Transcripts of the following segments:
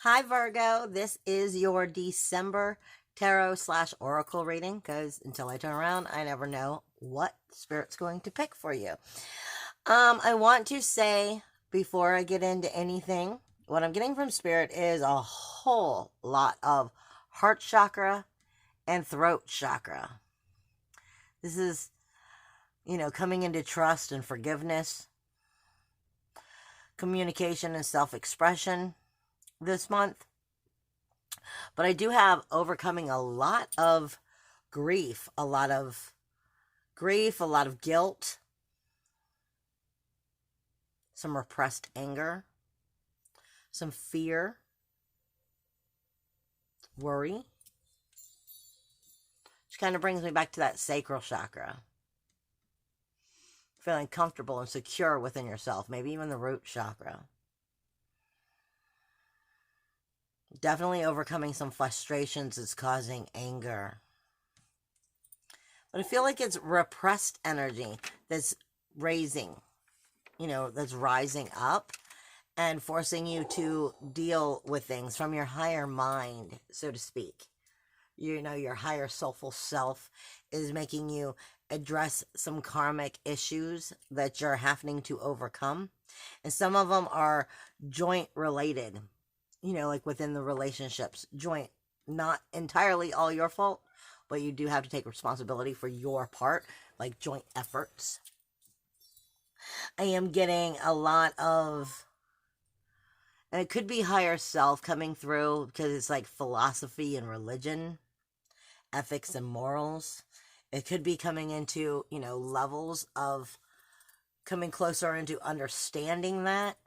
Hi, Virgo. This is your December tarot slash oracle reading because until I turn around, I never know what Spirit's going to pick for you. I want to say before I get into anything, what I'm getting from Spirit is a whole lot of heart chakra and throat chakra. This is, coming into trust and forgiveness, communication and self expression this month. But I do have overcoming a lot of grief, a lot of guilt, some repressed anger, some fear, worry, which kind of brings me back to that sacral chakra. Feeling comfortable and secure within yourself, maybe even the root chakra. Definitely overcoming some frustrations that's causing anger. But I feel like it's repressed energy that's raising, that's rising up and forcing you to deal with things from your higher mind, so to speak. Your higher soulful self is making you address some karmic issues that you're having to overcome. And some of them are joint related, like within the relationships, joint, not entirely all your fault, but you do have to take responsibility for your part, like joint efforts. I am getting a lot of, and it could be higher self coming through because it's like philosophy and religion, ethics and morals. It could be coming into, levels of coming closer into understanding that.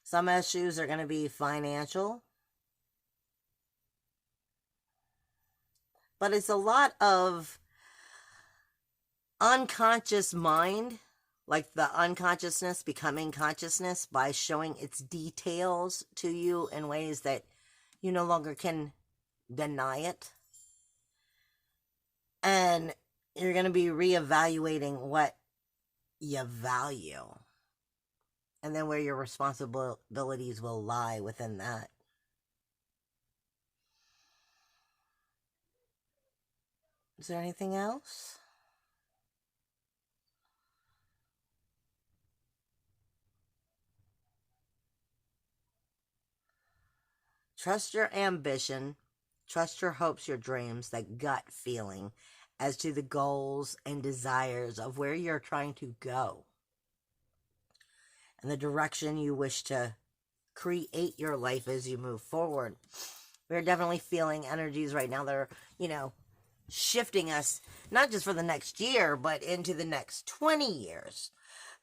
Some issues are going to be financial. But it's a lot of unconscious mind, like the unconsciousness becoming consciousness by showing its details to you in ways that you no longer can deny it. And you're going to be reevaluating what you value and then where your responsibilities will lie within that. Is there anything else? Trust your ambition, trust your hopes, your dreams, that gut feeling as to the goals and desires of where you're trying to go and the direction you wish to create your life as you move forward. We're definitely feeling energies right now that are, shifting us, not just for the next year, but into the next 20 years.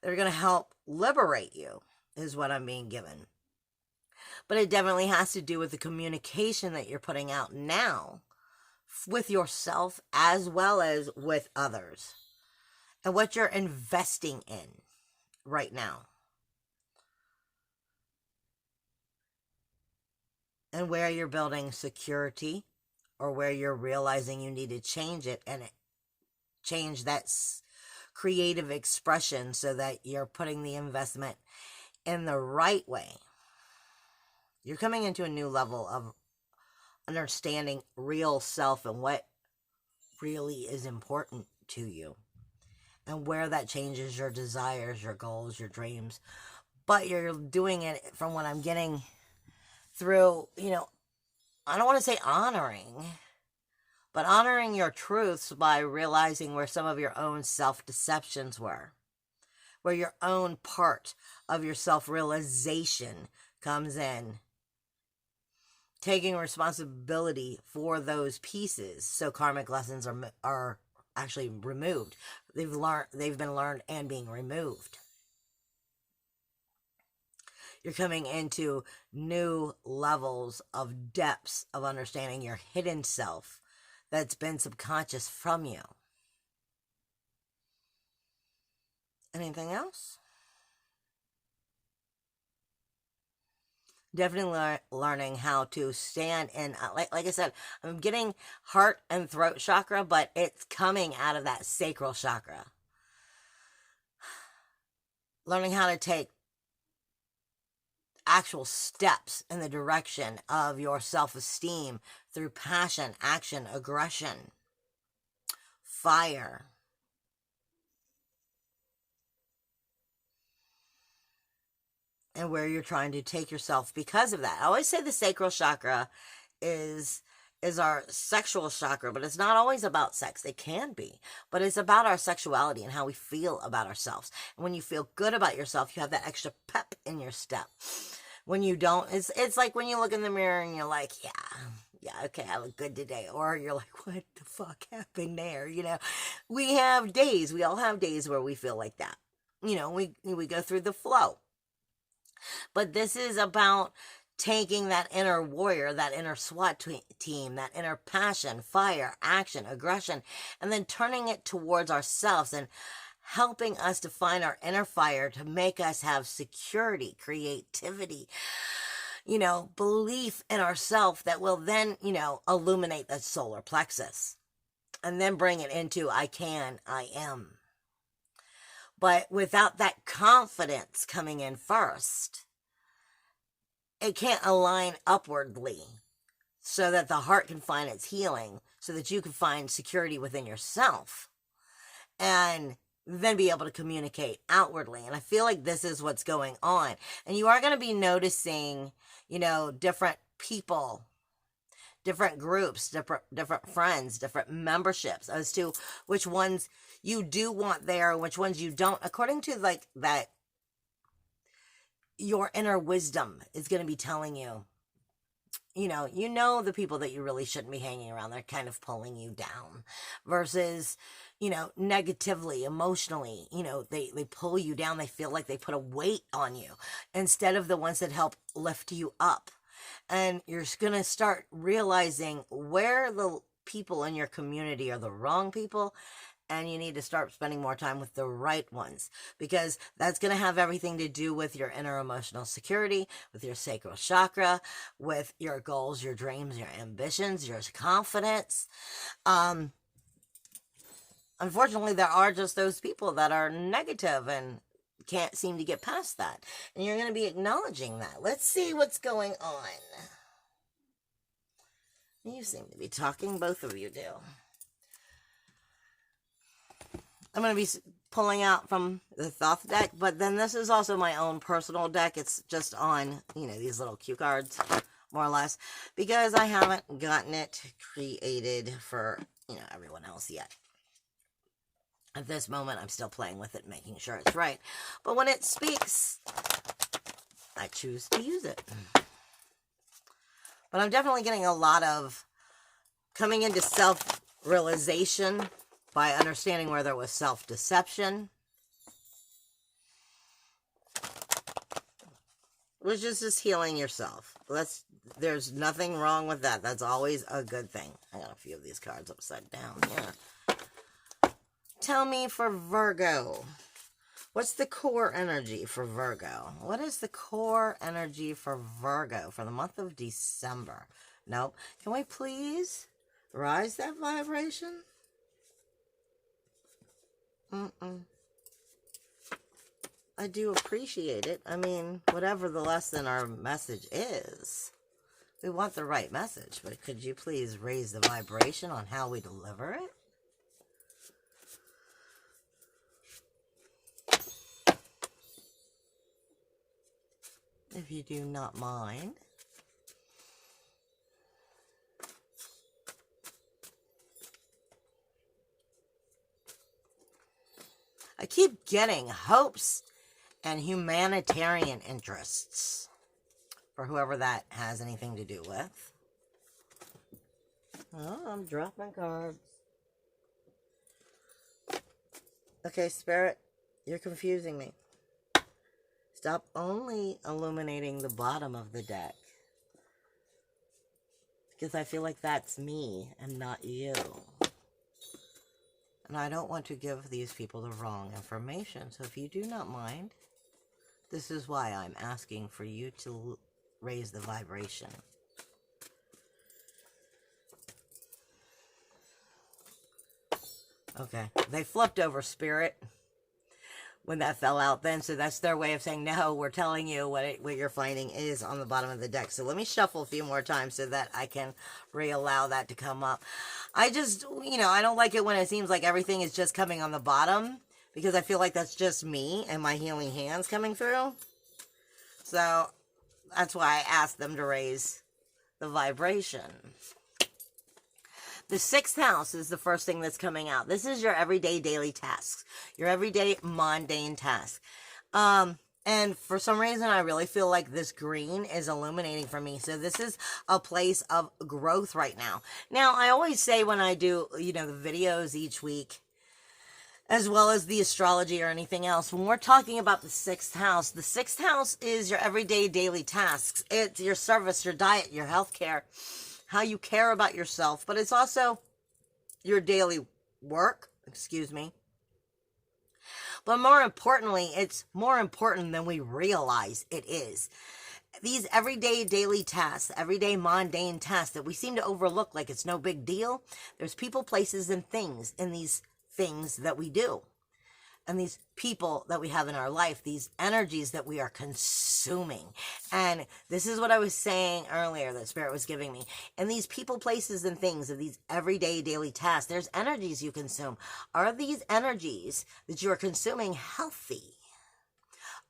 They're going to help liberate you, is what I'm being given. But it definitely has to do with the communication that you're putting out now with yourself as well as with others, and what you're investing in right now, and where you're building security or where you're realizing you need to change it and change that creative expression so that you're putting the investment in the right way. You're coming into a new level of understanding real self and what really is important to you and where that changes your desires, your goals, your dreams. But you're doing it, from what I'm getting, through, I don't want to say honoring, but honoring your truths by realizing where some of your own self-deceptions were, where your own part of your self-realization comes in, taking responsibility for those pieces so karmic lessons are actually removed. They've been learned and being removed. You're coming into new levels of depths of understanding your hidden self that's been subconscious from you. Anything else? Definitely learning how to stand in, like I said, I'm getting heart and throat chakra, but it's coming out of that sacral chakra. Learning how to take actual steps in the direction of your self-esteem through passion, action, aggression, fire. And where you're trying to take yourself because of that. I always say the sacral chakra is our sexual chakra, but it's not always about sex. It can be, but it's about our sexuality and how we feel about ourselves. And when you feel good about yourself, you have that extra pep in your step. When you don't, it's like when you look in the mirror and you're like, yeah, okay, I look good today. Or you're like, what the fuck happened there? You know, we all have days where we feel like that. You know, we go through the flow. But this is about taking that inner warrior, that inner SWAT team, that inner passion, fire, action, aggression, and then turning it towards ourselves and helping us to find our inner fire to make us have security, creativity, belief in ourselves that will then, illuminate the solar plexus and then bring it into I can, I am. But without that confidence coming in first, it can't align upwardly so that the heart can find its healing, so that you can find security within yourself and then be able to communicate outwardly. And I feel like this is what's going on. And you are going to be noticing, different people, different groups, different friends, different memberships as to which ones you do want there and which ones you don't, according to like that your inner wisdom is going to be telling you, the people that you really shouldn't be hanging around. They're kind of pulling you down versus, negatively, emotionally, they pull you down. They feel like they put a weight on you instead of the ones that help lift you up. And you're going to start realizing where the people in your community are the wrong people, and you need to start spending more time with the right ones, because that's going to have everything to do with your inner emotional security, with your sacral chakra, with your goals, your dreams, your ambitions, your confidence. Unfortunately, there are just those people that are negative and can't seem to get past that. And you're going to be acknowledging that. Let's see what's going on. You seem to be talking, both of you do. I'm going to be pulling out from the Thoth deck, but then this is also my own personal deck. It's just on, these little cue cards, more or less, because I haven't gotten it created for, everyone else yet. At this moment, I'm still playing with it, making sure it's right. But when it speaks, I choose to use it. But I'm definitely getting a lot of coming into self-realization by understanding where there was self-deception, which is just healing yourself. There's nothing wrong with that. That's always a good thing. I got a few of these cards upside down here. Tell me for Virgo, what's the core energy for Virgo? What is the core energy for Virgo for the month of December? Nope. Can we please rise that vibration? I do appreciate it. I mean, whatever the lesson our message is, we want the right message, but could you please raise the vibration on how we deliver it? If you do not mind. I keep getting hopes and humanitarian interests for whoever that has anything to do with. Oh, I'm dropping cards. Okay, Spirit, you're confusing me. Stop only illuminating the bottom of the deck, because I feel like that's me and not you. And I don't want to give these people the wrong information. So if you do not mind, this is why I'm asking for you to raise the vibration. Okay, they flipped over, Spirit, when that fell out then, so that's their way of saying, no, we're telling you what you're finding is on the bottom of the deck. So let me shuffle a few more times so that I can re-allow that to come up. I just, I don't like it when it seems like everything is just coming on the bottom, because I feel like that's just me and my healing hands coming through. So that's why I asked them to raise the vibration. The 6th house is the first thing that's coming out. This is your everyday daily tasks, your everyday mundane tasks. And for some reason, I really feel like this green is illuminating for me. So this is a place of growth right now. Now, I always say when I do, the videos each week, as well as the astrology or anything else, when we're talking about the 6th house is your everyday daily tasks. It's your service, your diet, your health care, how you care about yourself, but it's also your daily work, But more importantly, it's more important than we realize it is. These everyday daily tasks, everyday mundane tasks that we seem to overlook like it's no big deal, there's people, places, and things in these things that we do. And these people that we have in our life, these energies that we are consuming. And this is what I was saying earlier that Spirit was giving me. And these people, places, and things of these everyday daily tasks, there's energies you consume. Are these energies that you are consuming healthy?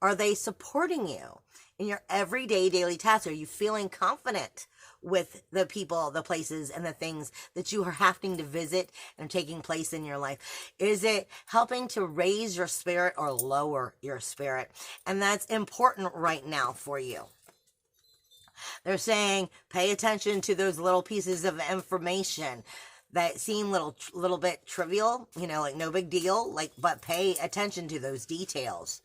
Are they supporting you in your everyday daily tasks? Are you feeling confident with the people, the places, and the things that you are having to visit and taking place in your life? Is it helping to raise your spirit or lower your spirit? And that's important right now for you. They're saying pay attention to those little pieces of information that seem little bit trivial, like no big deal, but pay attention to those details,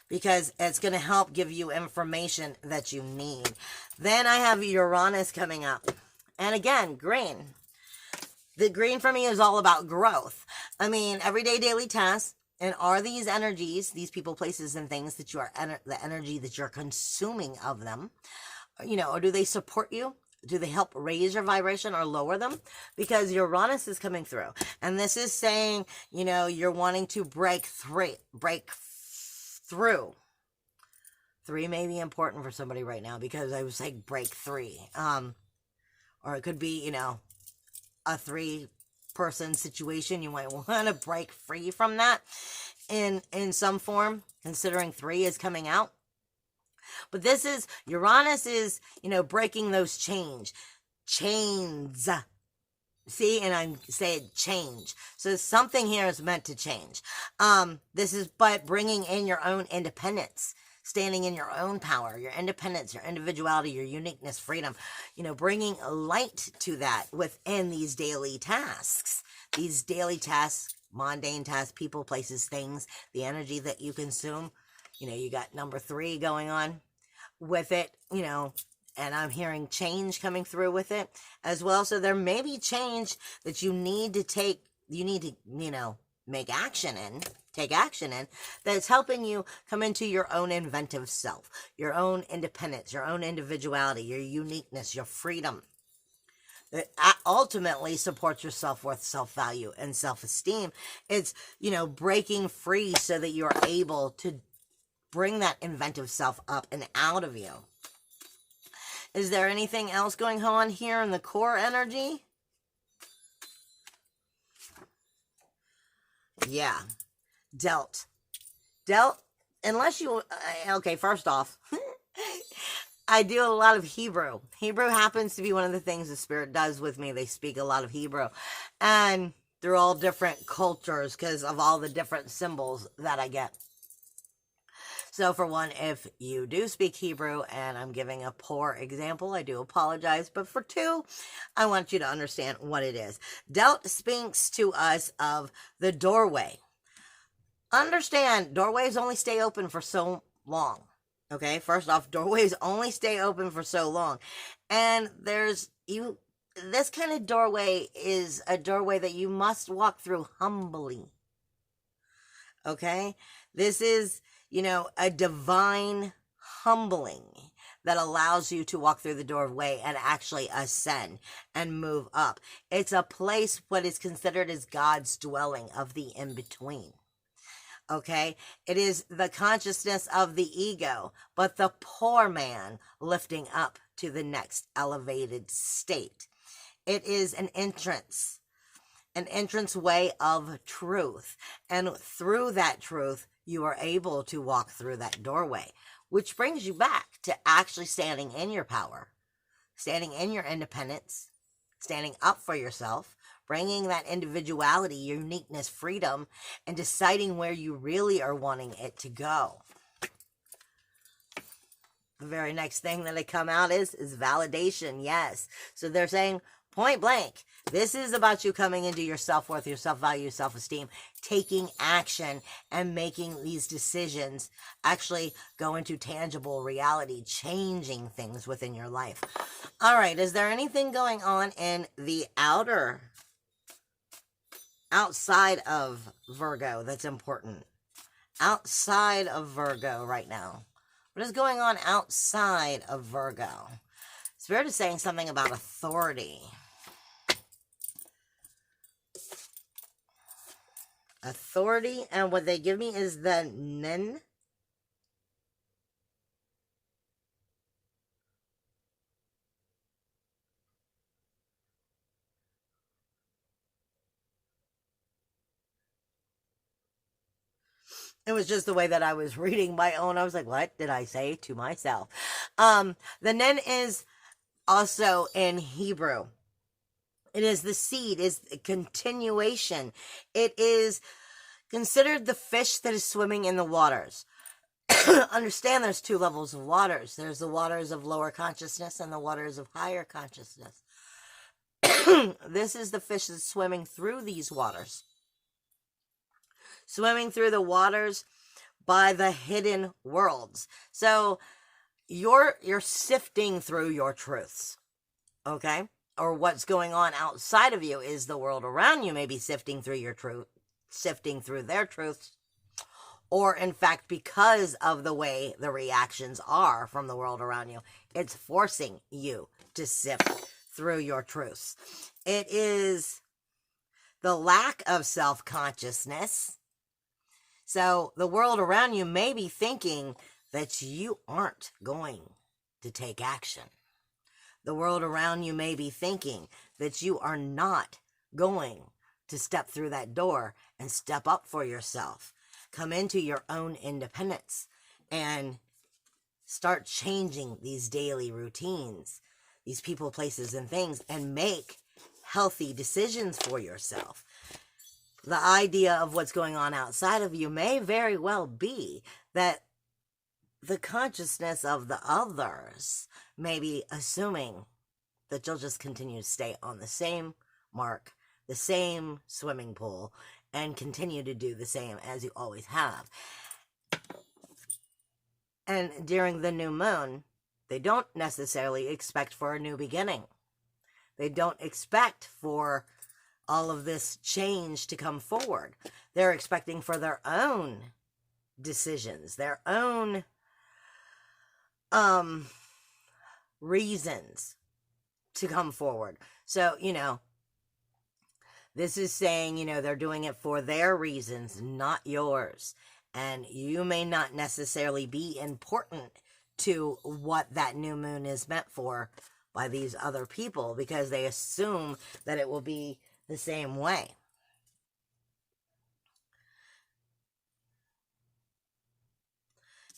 because it's going to help give you information that you need. Then I have Uranus coming up. And again, green. The green for me is all about growth. I mean, everyday daily tasks. And are these energies, these people, places, and things that you are, the energy that you're consuming of them, or do they support you? Do they help raise your vibration or lower them? Because Uranus is coming through. And this is saying, you're wanting to break through. 3 may be important for somebody right now, because I was saying break 3. Or it could be, a 3-person situation. You might want to break free from that in some form, considering 3 is coming out. But this is, Uranus is, breaking those chains. See, and I'm saying change. So something here is meant to change. This is but bringing in your own independence, standing in your own power, your independence, your individuality, your uniqueness, freedom, bringing a light to that within these daily tasks, mundane tasks, people, places, things, the energy that you consume. You got number 3 going on with it, and I'm hearing change coming through with it as well. So there may be change that you need to take, take action in, that's helping you come into your own inventive self, your own independence, your own individuality, your uniqueness, your freedom. That ultimately supports your self-worth, self-value, and self-esteem. It's, breaking free so that you're able to bring that inventive self up and out of you. Is there anything else going on here in the core energy? Yeah. Dealt, unless you, okay, first off, I do a lot of Hebrew. Hebrew happens to be one of the things the Spirit does with me. They speak a lot of Hebrew. And they're all different cultures because of all the different symbols that I get. So for one, if you do speak Hebrew and I'm giving a poor example, I do apologize. But for 2, I want you to understand what it is. Dealt speaks to us of the doorway. Understand, doorways only stay open for so long. Okay, first off, doorways only stay open for so long. And this kind of doorway is a doorway that you must walk through humbly. Okay? This is, a divine humbling that allows you to walk through the doorway and actually ascend and move up. It's a place what is considered as God's dwelling of the in-between. Okay, it is the consciousness of the ego, but the poor man lifting up to the next elevated state. It is an entrance way of truth. And through that truth, you are able to walk through that doorway, which brings you back to actually standing in your power, standing in your independence, standing up for yourself, bringing that individuality, uniqueness, freedom, and deciding where you really are wanting it to go. The very next thing that they come out is validation. Yes. So they're saying point blank, this is about you coming into your self-worth, your self-value, self-esteem, taking action and making these decisions actually go into tangible reality, changing things within your life. All right. Is there anything going on in the outside of Virgo that's important? Outside of Virgo right now. What is going on outside of Virgo? Spirit is saying something about authority. Authority, and what they give me is the Nen. It was just the way that I was reading my own. I was like, what did I say to myself? The Nen is also in Hebrew. It is the seed, is a continuation. It is considered the fish that is swimming in the waters. Understand there's two levels of waters. There's the waters of lower consciousness and the waters of higher consciousness. This is the fish that's swimming through these waters. Swimming through the waters by the hidden worlds. So you're sifting through your truths. Okay? Or what's going on outside of you is the world around you may be sifting through your truth, sifting through their truths. Or in fact, because of the way the reactions are from the world around you, it's forcing you to sift through your truths. It is the lack of self-consciousness. So the world around you may be thinking that you aren't going to take action. The world around you may be thinking that you are not going to step through that door and step up for yourself. Come into your own independence and start changing these daily routines, these people, places, and things, and make healthy decisions for yourself. The idea of what's going on outside of you may very well be that the consciousness of the others may be assuming that you'll just continue to stay on the same mark, the same swimming pool, and continue to do the same as you always have. And during the new moon, they don't necessarily expect for a new beginning. They don't expect for all of this change to come forward. They're expecting for their own decisions, their own reasons to come forward. So, this is saying, they're doing it for their reasons, not yours. And you may not necessarily be important to what that new moon is meant for by these other people, because they assume that it will be the same way.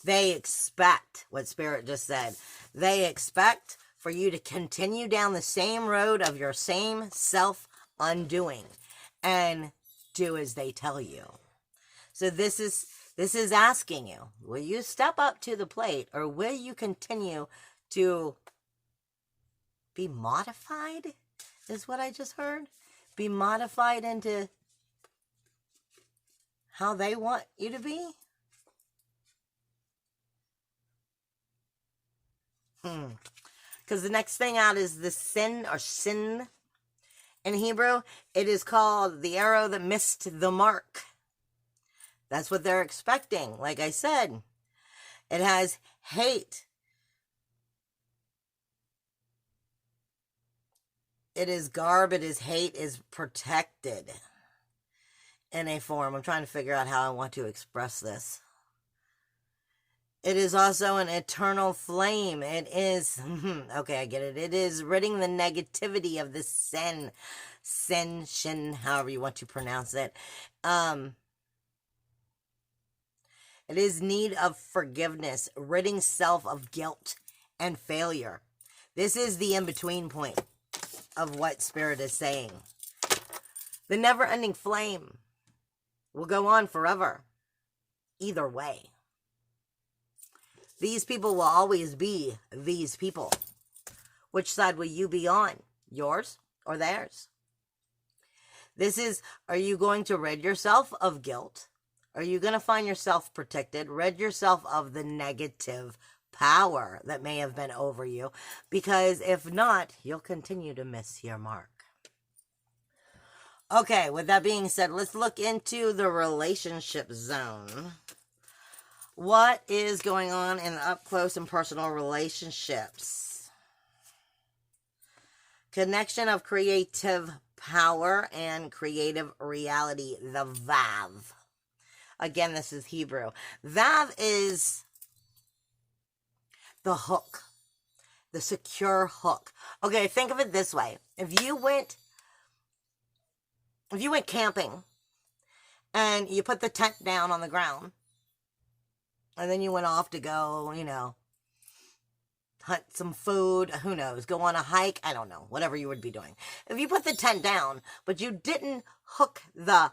They expect, what Spirit just said, they expect for you to continue down the same road of your same self-undoing and do as they tell you. So this is asking you, will you step up to the plate, or will you continue to be modified, is what I just heard? Be modified into how they want you to be? Because the next thing out is the sin, or sin in Hebrew. It is called the arrow that missed the mark. That's what they're expecting. Like I said, it has hate It is garb, it is hate, is protected in a form. I'm trying to figure out how I want to express this. It is also an eternal flame. It is, okay, I get it. It is ridding the negativity of the shin, however you want to pronounce it. It is need of forgiveness, ridding self of guilt and failure. This is the in-between point of what Spirit is saying. The never-ending flame will go on forever. Either way. These people will always be these people. Which side will you be on? Yours or theirs? This is, are you going to rid yourself of guilt? Are you going to find yourself protected? Rid yourself of the negative power that may have been over you. Because if not, you'll continue to miss your mark. Okay, with that being said, let's look into the relationship zone. What is going on in the up close and personal relationships? Connection of creative power and creative reality, the Vav. Again, this is Hebrew. Vav is the hook, the secure hook. Okay, think of it this way. If you went camping and you put the tent down on the ground, and then you went off to go, hunt some food, who knows, go on a hike, I don't know, whatever you would be doing. If you put the tent down, but you didn't hook the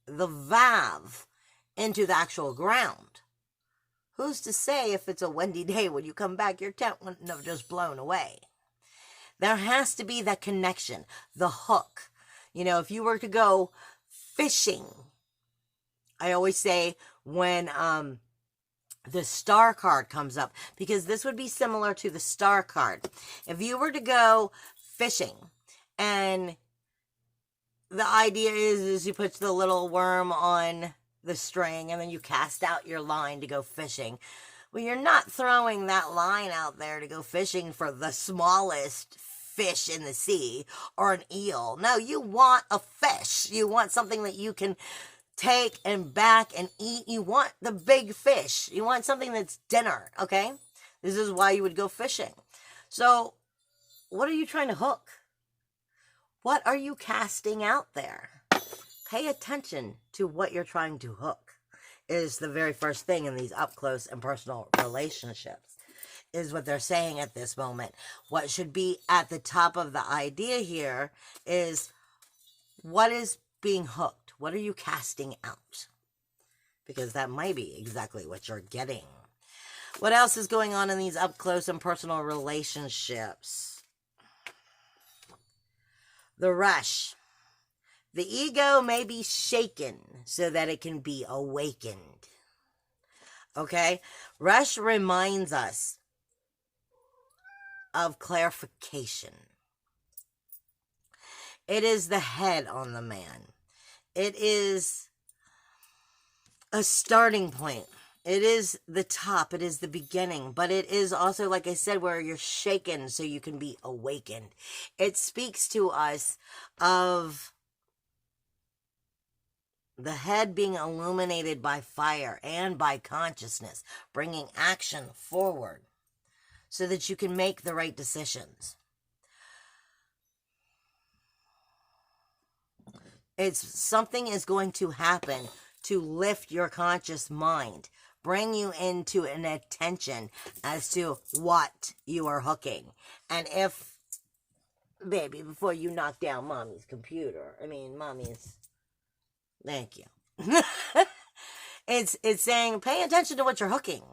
valve into the actual ground, who's to say if it's a windy day when you come back, your tent wouldn't have just blown away? There has to be that connection, the hook. If you were to go fishing, I always say when the star card comes up, because this would be similar to the star card. If you were to go fishing and the idea is you put the little worm on the string and then you cast out your line to go fishing. Well, you're not throwing that line out there to go fishing for the smallest fish in the sea or an eel. No, you want a fish. You want something that you can take and back and eat. You want the big fish. You want something that's dinner, okay? This is why you would go fishing. So, what are you trying to hook? What are you casting out there? Pay attention to what you're trying to hook. Is the very first thing in these up close and personal relationships. Is what they're saying at this moment. What should be at the top of the idea here is what is being hooked? What are you casting out? Because that might be exactly what you're getting. What else is going on in these up close and personal relationships? The rush. The ego may be shaken so that it can be awakened. Okay? Rush reminds us of clarification. It is the head on the man. It is a starting point. It is the top. It is the beginning. But it is also, like I said, where you're shaken so you can be awakened. It speaks to us of the head being illuminated by fire and by consciousness, bringing action forward so that you can make the right decisions. Something is going to happen to lift your conscious mind, bring you into an attention as to what you are hooking. And if, baby, before you knock down mommy's computer, thank you. It's saying, pay attention to what you're hooking,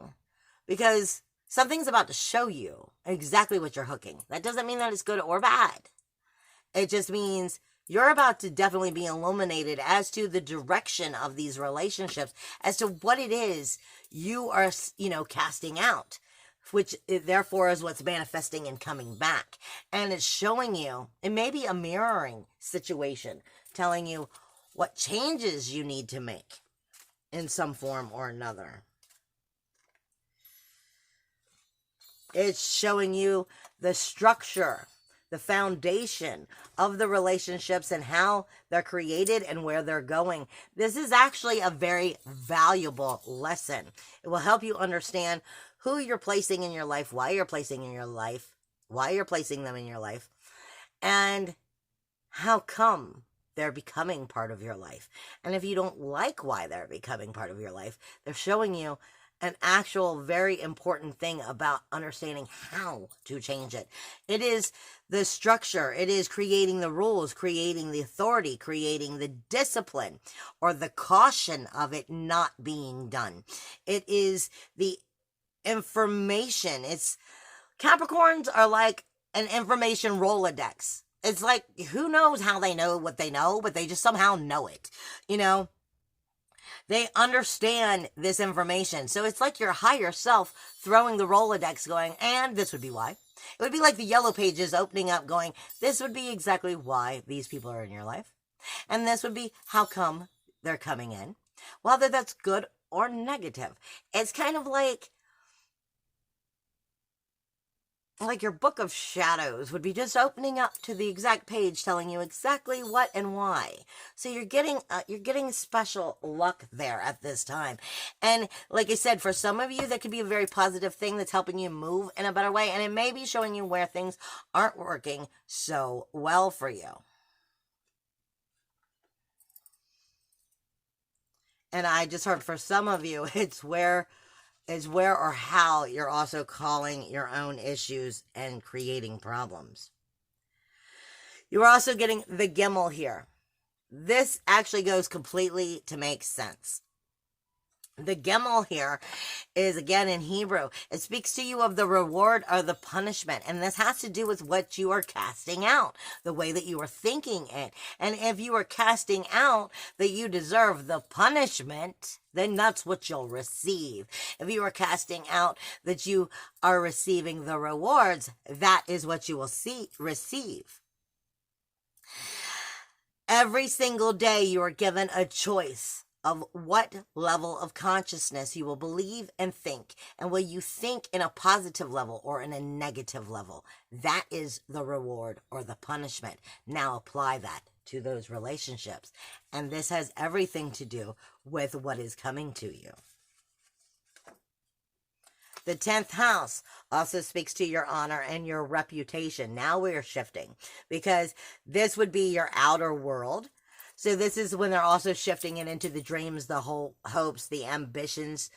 because something's about to show you exactly what you're hooking. That doesn't mean that it's good or bad. It just means you're about to definitely be illuminated as to the direction of these relationships, as to what it is you are, casting out, which therefore is what's manifesting and coming back. And it's showing you, it may be a mirroring situation, telling you what changes you need to make in some form or another. It's showing you the structure the foundation of the relationships and how they're created and where they're going. This is actually a very valuable lesson. It will help you understand who you're placing in your life, why you're placing in your life, why you're placing them in your life, and how come they're becoming part of your life. And if you don't like why they're becoming part of your life, they're showing you an actual very important thing about understanding how to change it. It is the structure. It is creating the rules, creating the authority, creating the discipline, or the caution of it not being done. It is the information. It's Capricorns are like an information Rolodex. It's like, who knows how they know what they know, but they just somehow know it. You know, they understand this information. So it's like your higher self throwing the Rolodex going, and this would be why. It would be like the yellow pages opening up going, this would be exactly why these people are in your life. And this would be how come they're coming in. Whether that's good or negative. It's kind of like your book of shadows would be just opening up to the exact page telling you exactly what and why. So you're getting special luck there at this time. And like I said, for some of you, that could be a very positive thing that's helping you move in a better way. And it may be showing you where things aren't working so well for you. And I just heard for some of you, it's where or how you're also calling your own issues and creating problems. You're also getting the Gimel here. This actually goes completely to make sense. The Gimel here is, again, in Hebrew. It speaks to you of the reward or the punishment. And this has to do with what you are casting out, the way that you are thinking it. And if you are casting out that you deserve the punishment, then that's what you'll receive. If you are casting out that you are receiving the rewards, that is what you will receive. Every single day you are given a choice of what level of consciousness you will believe and think. And will you think in a positive level or in a negative level? That is the reward or the punishment. Now apply that to those relationships. And this has everything to do with what is coming to you. The 10th house also speaks to your honor and your reputation. Now we're shifting because this would be your outer world. So this is when they're also shifting it into the dreams, the hopes, the ambitions,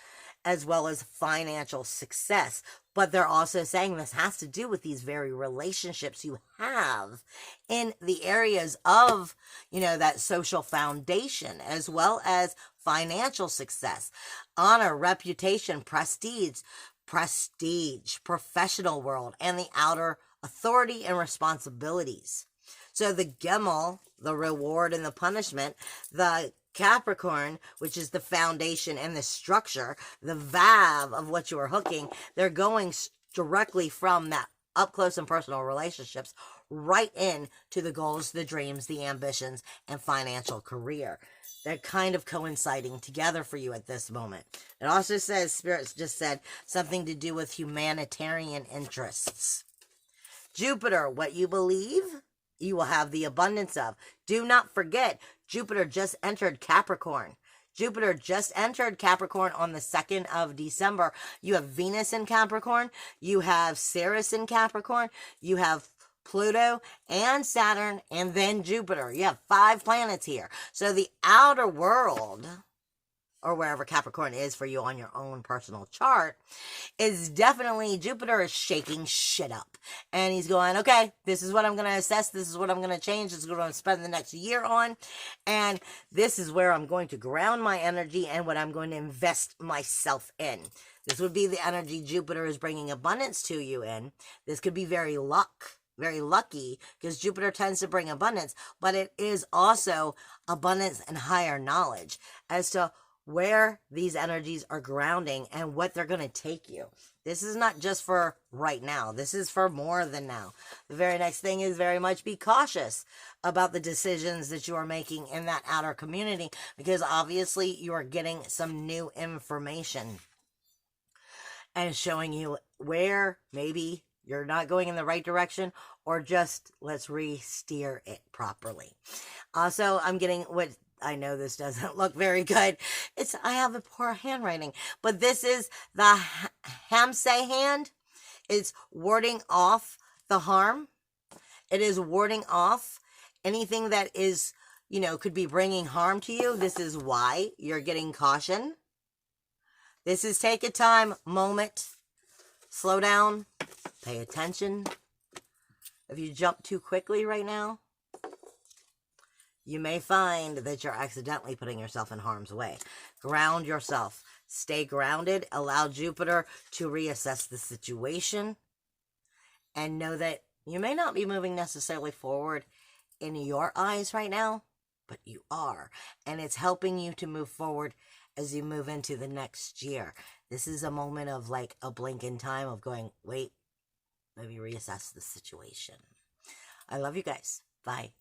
as well as financial success. But they're also saying this has to do with these very relationships you have in the areas of, that social foundation, as well as financial success, honor, reputation, prestige, professional world, and the outer authority and responsibilities. So the Gimel, the reward and the punishment, the Capricorn, which is the foundation and the structure, the Vav of what you are hooking, they're going directly from that up close and personal relationships right in to the goals, the dreams, the ambitions, and financial career. They're kind of coinciding together for you at this moment. It also says, Spirits just said, something to do with humanitarian interests. Jupiter, what you believe, you will have the abundance of. Do not forget, Jupiter just entered Capricorn. Jupiter just entered Capricorn on the 2nd of December. You have Venus in Capricorn. You have Ceres in Capricorn. You have Pluto and Saturn and then Jupiter. You have 5 planets here. So the outer world, or wherever Capricorn is for you on your own personal chart, is definitely, Jupiter is shaking shit up. And he's going, okay, this is what I'm going to assess. This is what I'm going to change. This is what I'm going to spend the next year on. And this is where I'm going to ground my energy and what I'm going to invest myself in. This would be the energy Jupiter is bringing abundance to you in. This could be very lucky, because Jupiter tends to bring abundance, but it is also abundance and higher knowledge as to where these energies are grounding and what they're going to take you. This is not just for right now. This is for more than now. The very next thing is very much be cautious about the decisions that you are making in that outer community, because obviously you are getting some new information and showing you where maybe you're not going in the right direction, or just let's re-steer it properly. Also, I'm getting what, I know this doesn't look very good. I have a poor handwriting, but this is the Hamse hand. It's warding off the harm. It is warding off anything that is, could be bringing harm to you. This is why you're getting caution. This is take a time, moment, slow down, pay attention. If you jump too quickly right now, you may find that you're accidentally putting yourself in harm's way. Ground yourself. Stay grounded. Allow Jupiter to reassess the situation. And know that you may not be moving necessarily forward in your eyes right now, but you are. And it's helping you to move forward as you move into the next year. This is a moment of like a blink in time of going, wait, maybe reassess the situation. I love you guys. Bye.